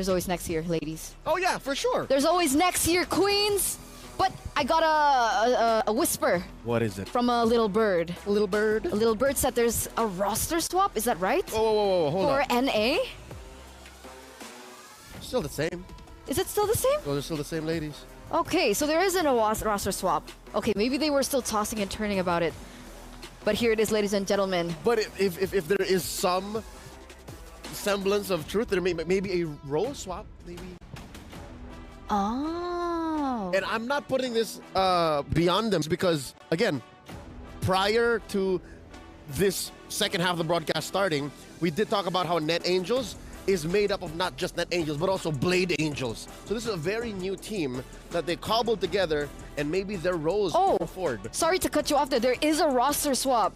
there's always next year, ladies. Oh yeah, for sure. There's always next year, queens. But I got a whisper. What is it? From a little bird. A little bird? A little bird said there's a roster swap. Is that right? Whoa, hold on. For NA? Still the same. Is it still the same? Oh, they're still the same ladies. Okay, so there isn't a roster swap. Okay, maybe they were still tossing and turning about it. But here it is, ladies and gentlemen. But if there is some semblance of truth, there may maybe a role swap, maybe. Oh. And I'm not putting this beyond them because, again, prior to this second half of the broadcast starting, we did talk about how Net Angels is made up of not just Net Angels, but also Blade Angels. So this is a very new team that they cobbled together, and maybe their roles can afford. Sorry to cut you off there. There is a roster swap.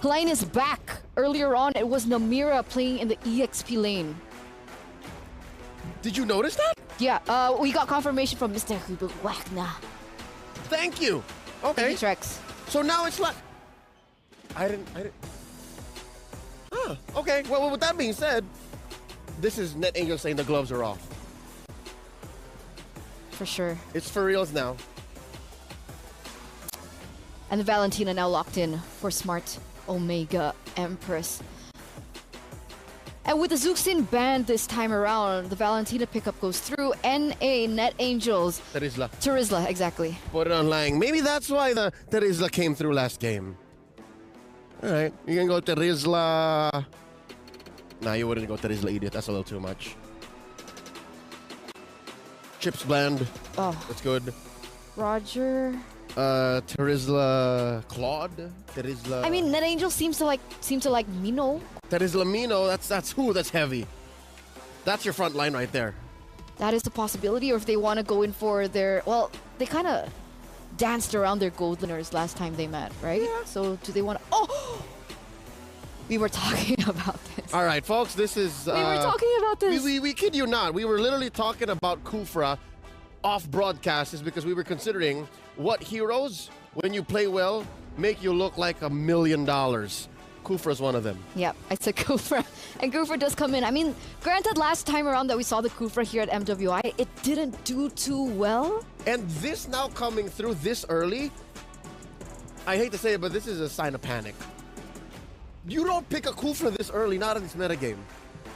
Line is back. Earlier on, it was Namira playing in the EXP lane. Did you notice that? Yeah, we got confirmation from Mr. Hubert Wagner. Thank you. Okay. Thank you, Trex. So now it's like... I didn't... Huh, okay. Well, with that being said, this is Net Angels saying the gloves are off. For sure. It's for reals now. And the Valentina now locked in for Smart Omega Empress. And with the Zuxin banned this time around, the Valentina pickup goes through. NA, Net Angels. Terizla, exactly. Put it on Lang. Maybe that's why the Terizla came through last game. Alright, you can go Terizla. Nah, you wouldn't go Terizla, idiot. That's a little too much. Chips bland. Oh. That's good. Roger. Terizla Claude. Terizla. I mean, Net Angel seems to like Mino. Terizla Mino. That's who. That's heavy. That's your front line right there. That is a possibility. Or if they want to go in for their, well, they kind of danced around their gold winners last time they met, right? Yeah. So do they want to? Oh, we were talking about this. All right, folks. This is. We were talking about this. We kid you not. We were literally talking about Kufra off broadcast, is because we were considering what heroes, when you play well, make you look like $1 million. Kufra's one of them. Yep, I said Kufra. And Kufra does come in. I mean, granted, last time around that we saw the Kufra here at MWI, it didn't do too well. And this now coming through this early, I hate to say it, but this is a sign of panic. You don't pick a Kufra this early, not in this metagame.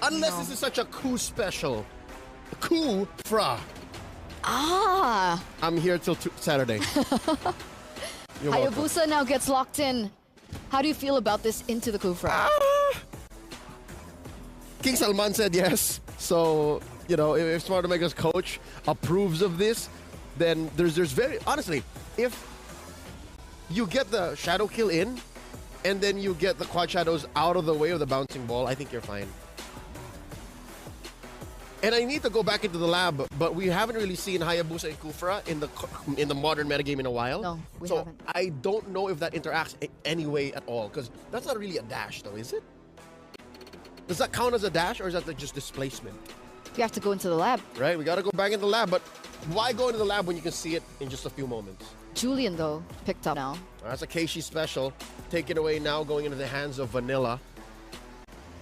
Unless this is such a coup special. Kufra. Ah. I'm here till Saturday. Hayabusa now gets locked in. How do you feel about this into the Kufra? King Salman said yes. So, you know, if Smart Omega's coach approves of this, then there's very... Honestly, if you get the shadow kill in, and then you get the quad shadows out of the way of the bouncing ball, I think you're fine. And I need to go back into the lab, but we haven't really seen Hayabusa and Kufra in the modern metagame in a while. No, we so haven't. I don't know if that interacts any way at all, because that's not really a dash, though, is it? Does that count as a dash, or is that just displacement? You have to go into the lab. Right, we got to go back into the lab, but why go into the lab when you can see it in just a few moments? Julian, though, picked up now. That's a Keishi special. Taken away now, going into the hands of Vanilla.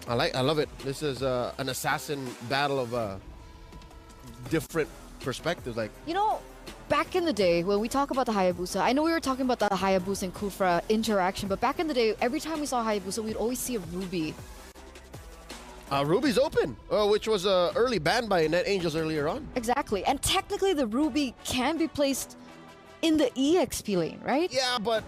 I love it. This is an assassin battle of different perspectives. Like, you know, back in the day when we talk about the Hayabusa, I know we were talking about the Hayabusa and Kufra interaction, but back in the day, every time we saw Hayabusa, we'd always see a Ruby. Ruby's open, which was early banned by Net Angels earlier on. Exactly, and technically the Ruby can be placed in the EXP lane, right? Yeah, but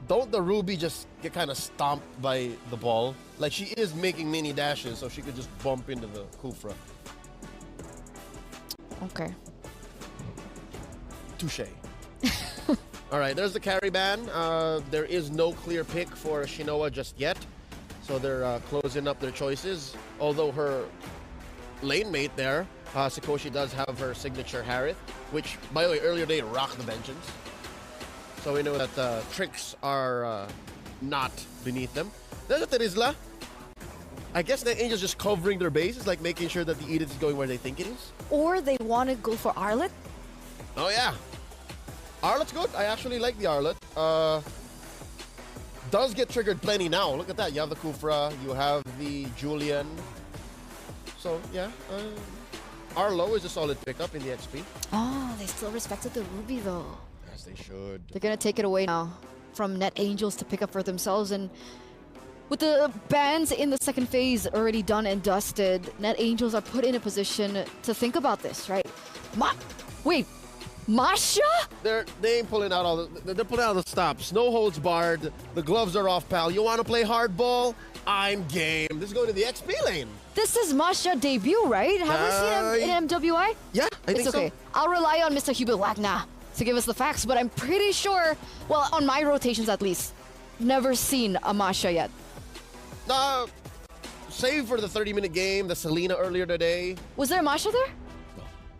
don't the Ruby just get kind of stomped by the ball? Like, she is making mini dashes, so she could just bump into the Kufra. Okay. Touche. All right, there's the carry ban. There is no clear pick for Shinoa just yet, so they're closing up their choices. Although her lane mate there, Sakoshi, does have her signature Harith, which, by the way, earlier they rocked the Vengeance. So we know that tricks are not beneath them. There's a Terizla. I guess the Angels just covering their bases, like making sure that the Edict is going where they think it is. Or they want to go for Arlet. Oh, yeah. Arlet's good. I actually like the Arlet. Does get triggered plenty now. Look at that. You have the Kufra. You have the Julian. So, yeah. Arlo is a solid pickup in the XP. Oh, they still respected the Ruby though. Yes, they should. They're gonna take it away now from Net Angels to pick up for themselves. And with the bans in the second phase already done and dusted, Net Angels are put in a position to think about this, right? Wait, Masha? They ain't pulling out they're pulling out the stops. No holds barred. The gloves are off, pal. You want to play hardball? I'm game. This is going to the XP lane. This is Masha debut, right? Have we seen him in MWI? Yeah, I think it's okay. so. I'll rely on Mr. Hubert Wagner to give us the facts, but I'm pretty sure, well, on my rotations at least, never seen a Masha yet. Save for the 30-minute game, the Selena earlier today. Was there a Masha there?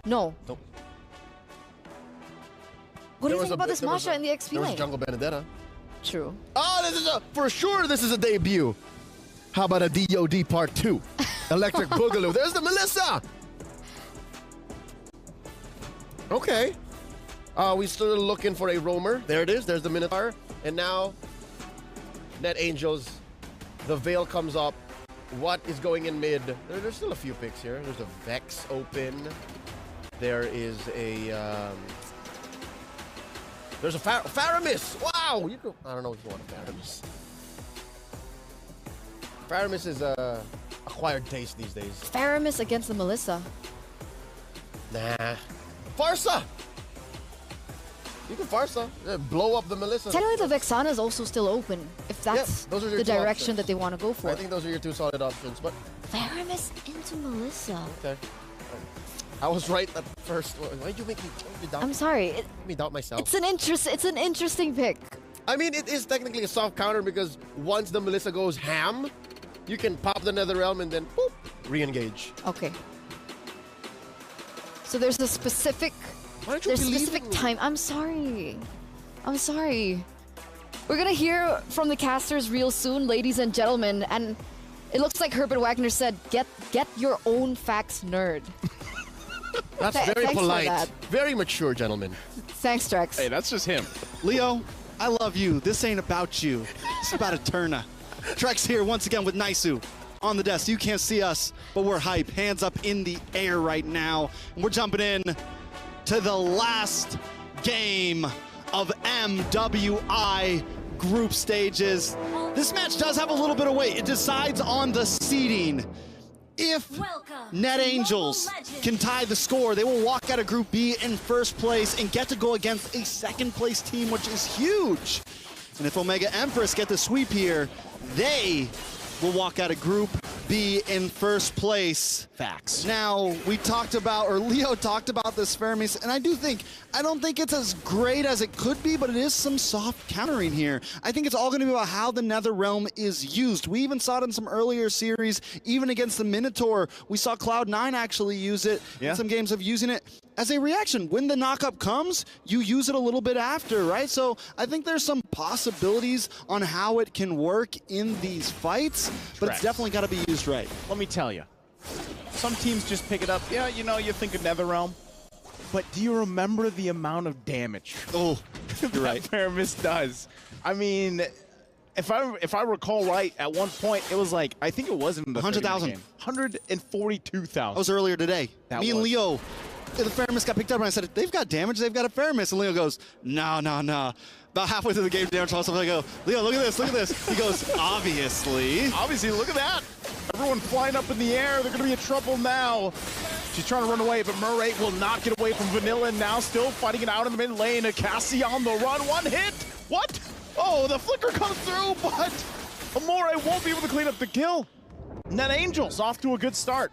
No. Nope. What do you think about this Masha in the XP There was lane? Jungle Benedetta. True. Oh, for sure this is a debut. How about a DOD Part 2? Electric Boogaloo. There's the Melissa. Okay. We still looking for a roamer. There it is. There's the Minotaur. And now, Net Angels. The Veil comes up. What is going in mid? There's still a few picks here. There's a Vex open. There is a... there's a Faramis. Wow. I don't know if you want a Faramis. Faramis is acquired taste these days. Faramis against the Melissa. Nah. Farsa! You can Farsa. Blow up the Melissa. Technically, the Vexana is also still open, if that's those are your the two direction options. that they want to go for. I think those are your two solid options, but... Faramis into Melissa. Okay. I was right at first. Why did you make me doubt? I'm sorry. Make me doubt myself. It's an interesting pick. I mean, it is technically a soft counter because once the Melissa goes ham, you can pop the Netherrealm and then, boop, re-engage. Okay. So there's a specific... Why don't you believe specific me? time. I'm sorry. We're gonna hear from the casters real soon, ladies and gentlemen, and it looks like Herbert Wagner said, get your own facts, nerd. That's very Thanks for polite. that. Very mature, gentlemen. Thanks, Drex. Hey, that's just him. Leo, I love you. This ain't about you. It's about Eterna. Trex here once again with Naisu on the desk. You can't see us, but we're hype. Hands up in the air right now. And we're jumping in to the last game of MWI group stages. This match does have a little bit of weight. It decides on the seeding. If Net Angels can tie the score, they will walk out of Group B in first place and get to go against a second place team, which is huge. And if Omega Empress get the sweep here, they will walk out of Group B in first place. Facts. Now, we talked about, or Leo talked about this Faramis, and I don't think it's as great as it could be, but it is some soft countering here. I think it's all going to be about how the Netherrealm is used. We even saw it in some earlier series, even against the Minotaur. We saw Cloud9 actually use it in some games of using it as a reaction. When the knockup comes, you use it a little bit after, right? So I think there's some possibilities on how it can work in these fights, but it's definitely got to be used right. Let me tell you. Some teams just pick it up. Yeah, you know, you think of Netherrealm. But do you remember the amount of damage Oh, you're right. Faramis does? I mean, if I recall right, at one point, it was like, I think it was in the 100,000. 142,000. That was earlier today. Me and was. Leo, the Faramis got picked up, and I said, they've got damage, they've got a Faramis. And Leo goes, no. About halfway through the game, damage also, I go, Leo, look at this. He goes, obviously. Obviously, look at that. Everyone flying up in the air. They're going to be in trouble now. She's trying to run away, but Murray will not get away from Vanilla. And now still fighting it out in the mid lane. Cassie on the run. One hit. What? Oh, the flicker comes through, but Amore won't be able to clean up the kill. Net Angels off to a good start.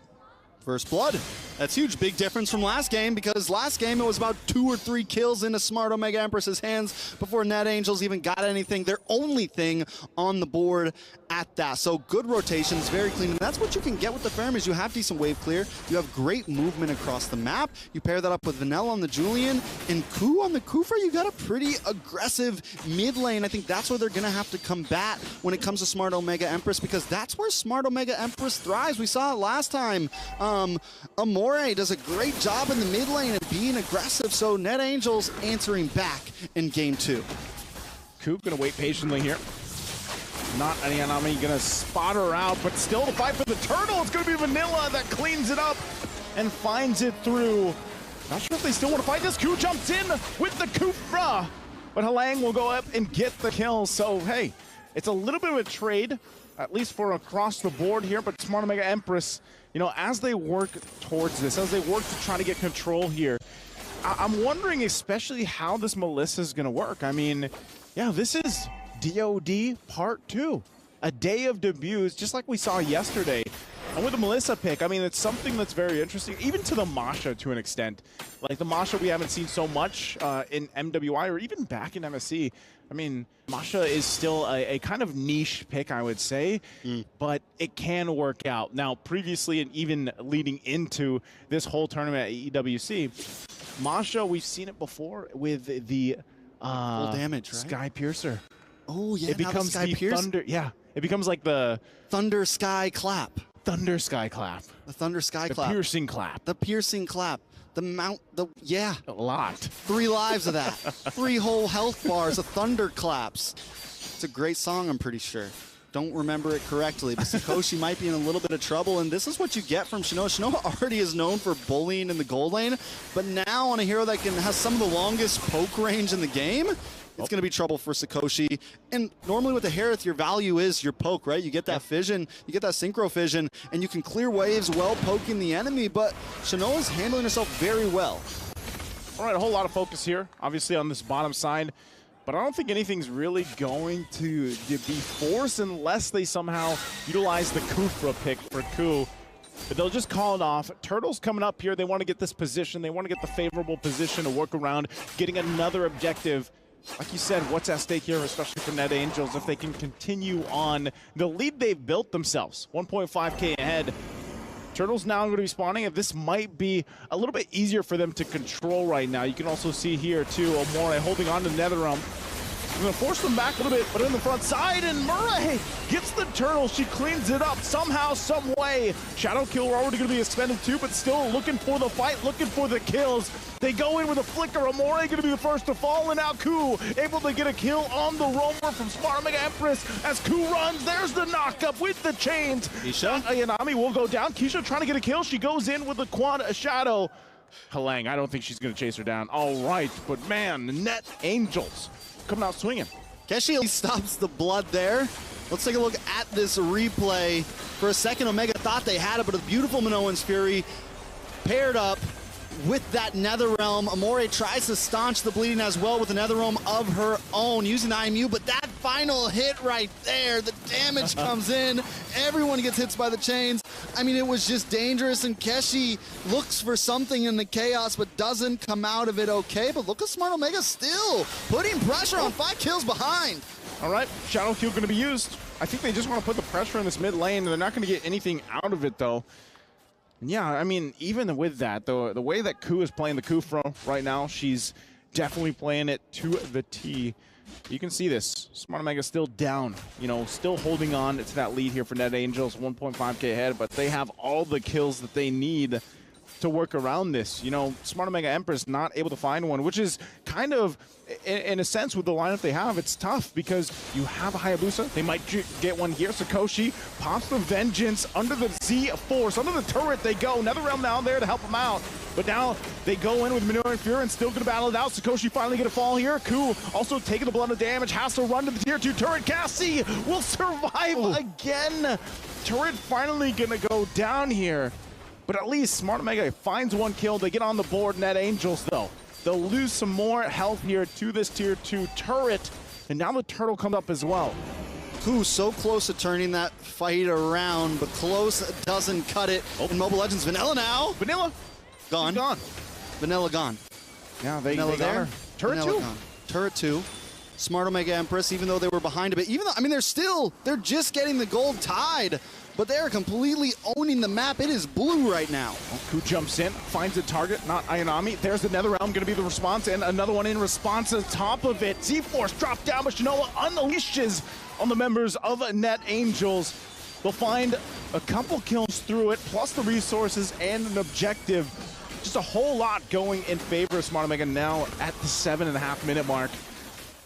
First blood. That's huge. Big difference from last game, because last game it was about 2 or 3 kills into smart Omega Empress's hands before Net Angels even got anything, their only thing on the board at that. So good rotations, very clean. And that's what you can get with the Faramis. You have decent wave clear. You have great movement across the map. You pair that up with Vanilla on the Julian and Ku on the Kufa. You got a pretty aggressive mid lane. I think that's where they're going to have to combat when it comes to smart Omega Empress, because that's where smart Omega Empress thrives. We saw it last time. Amore does a great job in the mid lane and being aggressive, so Net Angels answering back in game 2. Coop gonna wait patiently here. Not Anyanami gonna spot her out, but still the fight for the turtle. It's gonna be Vanilla that cleans it up. and finds it through. Not sure if they still want to fight this. Ku jumps in with the Kufra, but Halang will go up and get the kill. So, hey, it's a little bit of a trade, at least for across the board here, but Smart Omega Empress, you know, as they work towards this, as they work to try to get control here, I'm wondering especially how this Melissa is going to work. I mean, yeah, this is DOD Part 2, a day of debuts, just like we saw yesterday. And with the Melissa pick, I mean, it's something that's very interesting, even to the Masha to an extent. Like the Masha we haven't seen so much in MWI or even back in MSC. I mean, Masha is still a kind of niche pick, I would say, but it can work out. Now, previously and even leading into this whole tournament at EWC, Masha, we've seen it before with the full damage, right? Sky Piercer. Oh, yeah, It becomes Sky the Pierce? Thunder. Yeah, it becomes like the Thunder Sky Clap. Thunder Sky Clap. The Thunder Sky The Clap. piercing clap. The piercing clap. Yeah. A lot. 3 lives of that. 3 whole health bars of thunder claps. It's a great song, I'm pretty sure. Don't remember it correctly, but Sakoshi might be in a little bit of trouble, and this is what you get from Shinoa. Shinoa already is known for bullying in the gold lane, but now on a hero that has some of the longest poke range in the game, it's going to be trouble for Sakoshi. And normally with the Harith, your value is your poke, right? You get that fission, you get that synchro fission, and you can clear waves while poking the enemy, but Shinoa's handling herself very well. All right, a whole lot of focus here, obviously on this bottom side, but I don't think anything's really going to be forced unless they somehow utilize the Kufra pick for Ku. But they'll just call it off. Turtle's coming up here. They want to get this position. They want to get the favorable position to work around, getting another objective. Like you said, what's at stake here, especially for Net Angels, if they can continue on the lead they've built themselves, 1.5K ahead. Turtles now going to be spawning, and this might be a little bit easier for them to control right now. You can also see here, too, Omore holding on to NetherRealm. We're going to force them back a little bit, but in the front side, and Murray gets the turtle. She cleans it up somehow, some way. Shadow Kill already going to be expended too, but still looking for the fight, looking for the kills. They go in with a flicker. Amore going to be the first to fall, and now Ku able to get a kill on the roamer from Smart Omega Empress as Ku runs. There's the knockup with the chains. Keisha? Ayanami will go down. Keisha trying to get a kill. She goes in with the quad shadow. Halang, I don't think she's going to chase her down. All right, but man, Net Angels coming out swinging. Keshi stops the blood there. Let's take a look at this replay. For a second, Omega thought they had it, but a beautiful Minoan's Fury paired up with that NetherRealm. Amore tries to staunch the bleeding as well with a NetherRealm of her own using IMU, but that final hit right there, the damage comes in. Everyone gets hit by the chains. I mean, it was just dangerous, and Keshi looks for something in the chaos, but doesn't come out of it okay. But look at Smart Omega still putting pressure on 5 kills behind. All right, Shadow Kill going to be used. I think they just want to put the pressure in this mid lane, and they're not going to get anything out of it, though. Yeah, I mean, even with that, the way that Ku is playing the Kufra right now, she's definitely playing it to the T. You can see this. Smart Omega still down, you know, still holding on to that lead here for Net Angels, 1.5K ahead, but they have all the kills that they need to work around this. You know, Smart Omega Empress not able to find one, which is kind of, in a sense, with the lineup they have, it's tough because you have a Hayabusa. They might get one here. Sakoshi pops the Vengeance under the Z-Force. Under the turret they go. NetherRealm now there to help them out. But now they go in with Minoan Fury and still going to battle it out. Sakoshi finally get a fall here. Ku also taking the blood of damage. Has to run to the tier 2 turret. Cassie will survive again. Turret finally going to go down here. But at least Smart Omega finds one kill. They get on the board. Net Angels, though, they'll lose some more health here to this tier 2 turret. And now the turtle comes up as well. Ku so close to turning that fight around, but close doesn't cut it. In Mobile Legends, Vanilla now. Vanilla Gone. gone. Vanilla gone. Yeah, they Vanilla got there. her. Turret Vanilla 2. gone. Turret 2. Smart Omega Empress, even though they were behind a bit, even though, I mean, they're just getting the gold tied, but they're completely owning the map. It is blue right now. Ku jumps in, finds a target, not Ayanami. There's the NetherRealm going to be the response, and another one in response on top of it. Z-Force dropped down, but Shinoa unleashes on the members of Net Angels. They'll find a couple kills through it, plus the resources and an objective. Just a whole lot going in favor of Smart Omega now at the 7.5-minute mark.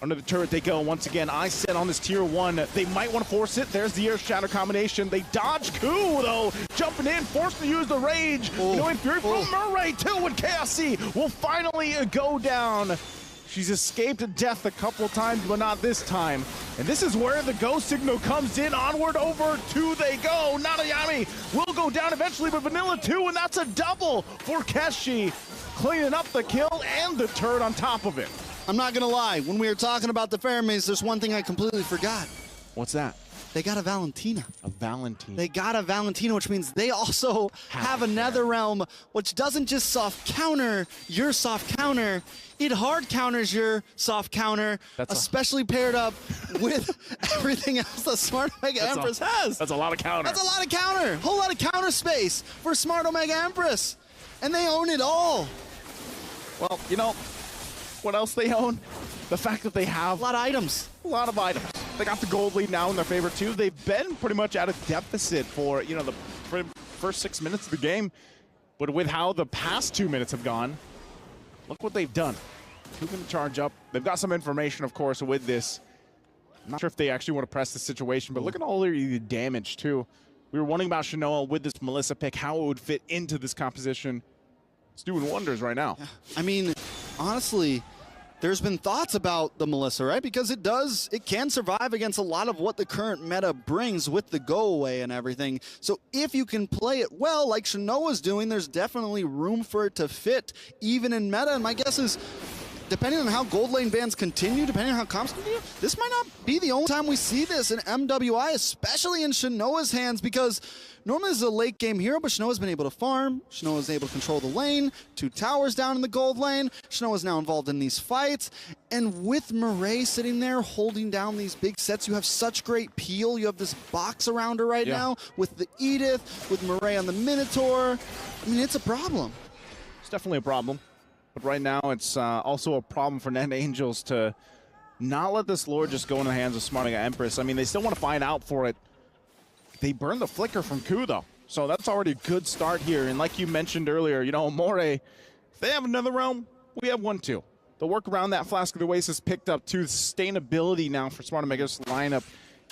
Under the turret they go once again. I said on this tier 1, they might want to force it. There's the air shatter combination. They dodge Ku though, jumping in, forced to use the rage. Knowing Fury from Murray too, and KSC will finally go down. She's escaped death a couple times, but not this time. And this is where the go signal comes in. Onward, over, 2 they go. Nanayami will go down eventually, but Vanilla too, and that's a double for Keshi. Cleaning up the kill and the turret on top of it. I'm not gonna lie, when we were talking about the Pheromones, there's one thing I completely forgot. What's that? They got a Valentina. A Valentina. They got a Valentina, which means they also have a Netherrealm, which doesn't just soft counter your soft counter, it hard counters your soft counter, especially paired up with everything else that Smart Omega Empress has. That's a lot of counter. That's a lot of counter. Whole lot of counter space for Smart Omega Empress. And they own it all. Well, you know, what else they own? The fact that they have a lot of items. A lot of items. They got the gold lead now in their favor too. They've been pretty much at a deficit for, you know, the first 6 minutes of the game. But with how the past 2 minutes have gone, look what they've done. Who can charge up? They've got some information, of course, with this. I'm not sure if they actually want to press the situation, but look at all the damage too. We were wondering about Shinoa with this Melissa pick, how it would fit into this composition. It's doing wonders right now. Yeah. I mean, honestly, there's been thoughts about the Melissa, right? Because it can survive against a lot of what the current meta brings with the go away and everything. So if you can play it well, like Shinoa's doing, there's definitely room for it to fit, even in meta. And my guess is, depending on how gold lane bans continue, depending on how comps continue, this might not be the only time we see this in MWI, especially in Shinoa's hands, because normally this is a late game hero, but Shinoa's been able to farm. Shinoa's able to control the lane. 2 towers down in the gold lane. Shinoa's now involved in these fights. And with Murray sitting there holding down these big sets, you have such great peel. You have this box around her right now with the Edith, with Murray on the Minotaur. I mean, it's a problem. It's definitely a problem. But right now, it's also a problem for Net Angels to not let this lore just go in the hands of Smart Omega Empress. I mean, they still want to find out for it. They burned the flicker from Ku, though. So that's already a good start here. And like you mentioned earlier, you know, More, if they have another realm, we have one too. The work around that Flask of the Oasis picked up too. Sustainability now for Smart Omega's lineup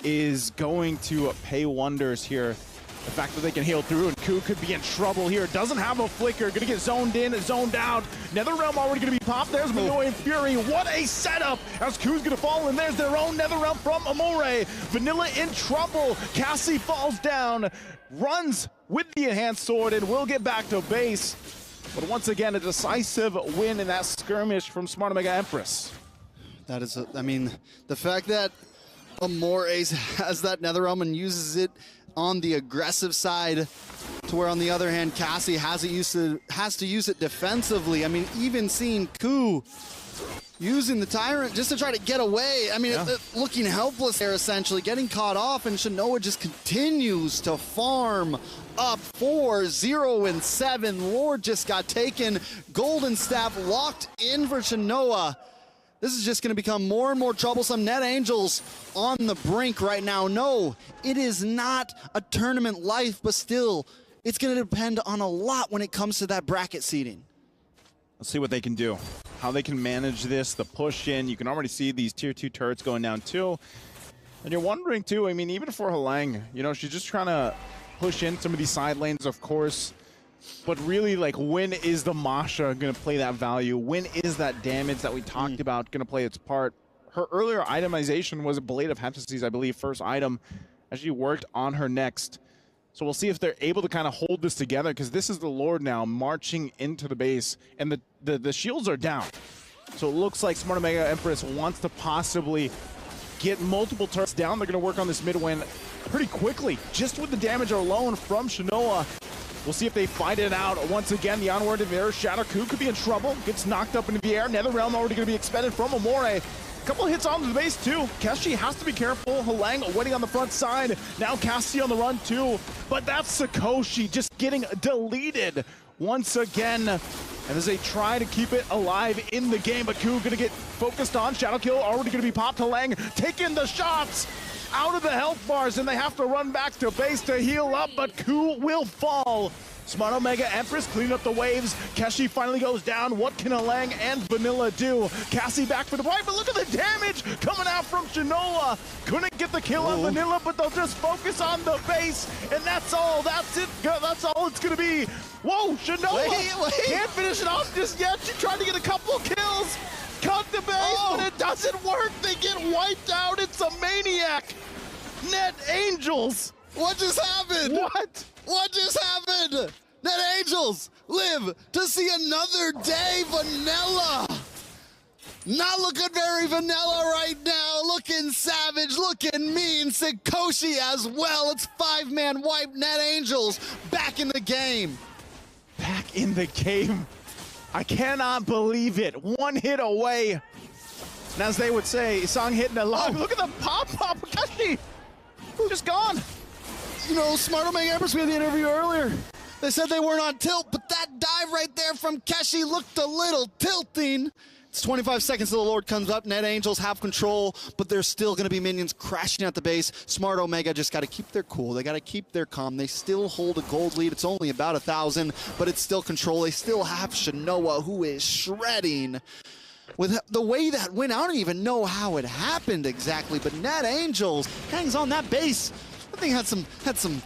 is going to pay wonders here. The fact that they can heal through, and Ku could be in trouble here. Doesn't have a flicker, gonna get zoned in, zoned out. Netherrealm already gonna be popped. There's Manoy and Fury. What a setup as Ku's gonna fall, and there's their own Netherrealm from Amore. Vanilla in trouble. Cassie falls down, runs with the enhanced sword, and will get back to base. But once again, a decisive win in that skirmish from Smart Omega Empress. That is, I mean, the fact that Amore has that Netherrealm and uses it on the aggressive side, to where on the other hand, Cassie has to use it defensively. I mean, even seeing Ku using the Tyrant just to try to get away. I mean, looking helpless there, essentially, getting caught off, and Shinoa just continues to farm up 4-0-7. Lord just got taken. Golden Staff locked in for Shinoa. This is just going to become more and more troublesome. Net Angels on the brink right now. No, it is not a tournament life, but still, it's going to depend on a lot when it comes to that bracket seeding. Let's see what they can do. How they can manage this, the push in. You can already see these tier 2 turrets going down too. And you're wondering too, I mean, even for Halang, you know, she's just trying to push in some of these side lanes, of course. But really, like, when is the Masha going to play that value? When is that damage that we talked about going to play its part? Her earlier itemization was a Blade of Hephaestus, I believe, first item, as she worked on her next. So we'll see if they're able to kind of hold this together, because this is the Lord now marching into the base, and the shields are down. So it looks like Smart Omega Empress wants to possibly get multiple turrets down. They're going to work on this mid win pretty quickly, just with the damage alone from Shinoa. We'll see if they fight it out. Once again, the onward of air shatter. Ku could be in trouble. Gets knocked up into the air. Netherrealm already going to be expended from Amore. A couple of hits onto the base too. Keshi has to be careful. Halang waiting on the front side. Now Cassie on the run too. But that's Sakoshi just getting deleted once again. And as they try to keep it alive in the game, but Ku gonna get focused on. Shadow kill already gonna be popped. Halang taking the shots out of the health bars, and they have to run back to base to heal up, but Ku will fall. Smart Omega Empress cleaning up the waves. Keshi finally goes down. What can Halang and Vanilla do? Cassie back for the right, but look at the damage coming out from Shinoa. Couldn't get the kill on Vanilla, but they'll just focus on the base, and that's all. That's it. That's all it's gonna be. Whoa, Shinoa can't finish it off just yet. She tried to get a couple kills. Cut the base, but it doesn't work. They get wiped out. It's a maniac. Net Angels. What just happened? What just happened? Net Angels live to see another day. Vanilla. Not looking very vanilla right now. Looking savage, looking mean. Sikoshi as well. It's 5-man wipe. Net Angels back in the game. Back in the game. I cannot believe it. One hit away. And as they would say, Song hitting a log. Look at the pop-pop. Keshi. Just gone. You know, Smart Omega Empress, we had the interview earlier. They said they weren't on tilt, but that dive right there from Keshi looked a little tilting. It's 25 seconds till the Lord comes up. Net Angels have control, but there's still going to be minions crashing at the base. Smart Omega just got to keep their cool. They got to keep their calm. They still hold a gold lead. It's only about 1,000, but it's still control. They still have Shinoa, who is shredding. With the way that went, I don't even know how it happened exactly, but Net Angels hangs on that base. That thing had some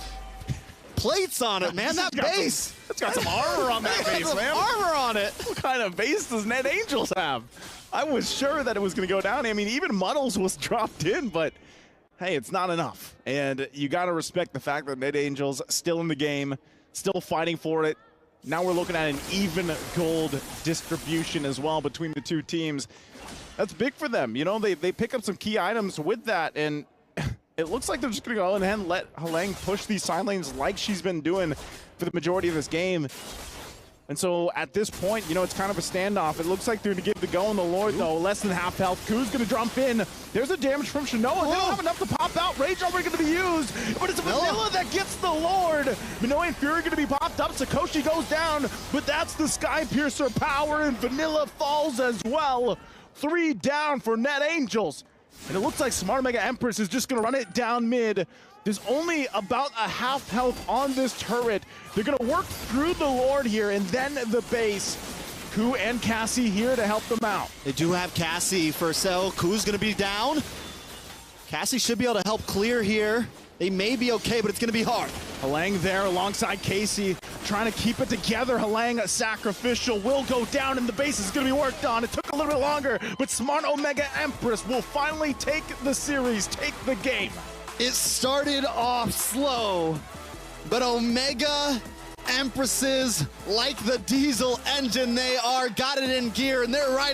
plates on it, man. That base. It's got some armor on that base, man. Armor on it. What kind of base does Net Angels have? I was sure that it was going to go down. I mean, even Muddles was dropped in, but hey, it's not enough. And you got to respect the fact that Net Angels still in the game, still fighting for it. Now we're looking at an even gold distribution as well between the two teams. That's big for them. You know, they pick up some key items with that, and it looks like they're just going to go ahead and let Halang push these side lanes like she's been doing for the majority of this game. And so at this point, you know, it's kind of a standoff. It looks like they're going to give the go on the Lord, though. Less than half health. Ku's going to jump in. There's a damage from Shinoa. They don't have enough to pop out. Rage already going to be used, but it's Vanilla that gets the Lord. Minoa and Fury going to be popped up. Sikoshi goes down, but that's the Sky Piercer power, and Vanilla falls as well. 3 down for Net Angels. And it looks like Smart Omega Empress is just going to run it down mid. There's only about a half health on this turret. They're going to work through the Lord here and then the base. Ku and Cassie here to help them out. They do have Cassie for sale. Ku's going to be down. Cassie should be able to help clear here. They may be okay, but it's going to be hard. Halang there alongside Casey, trying to keep it together. Halang, sacrificial, will go down, and the base is going to be worked on. It took a little bit longer, but Smart Omega Empress will finally take the series, take the game. It started off slow, but Omega Empresses, like the diesel engine they are, got it in gear, and they're right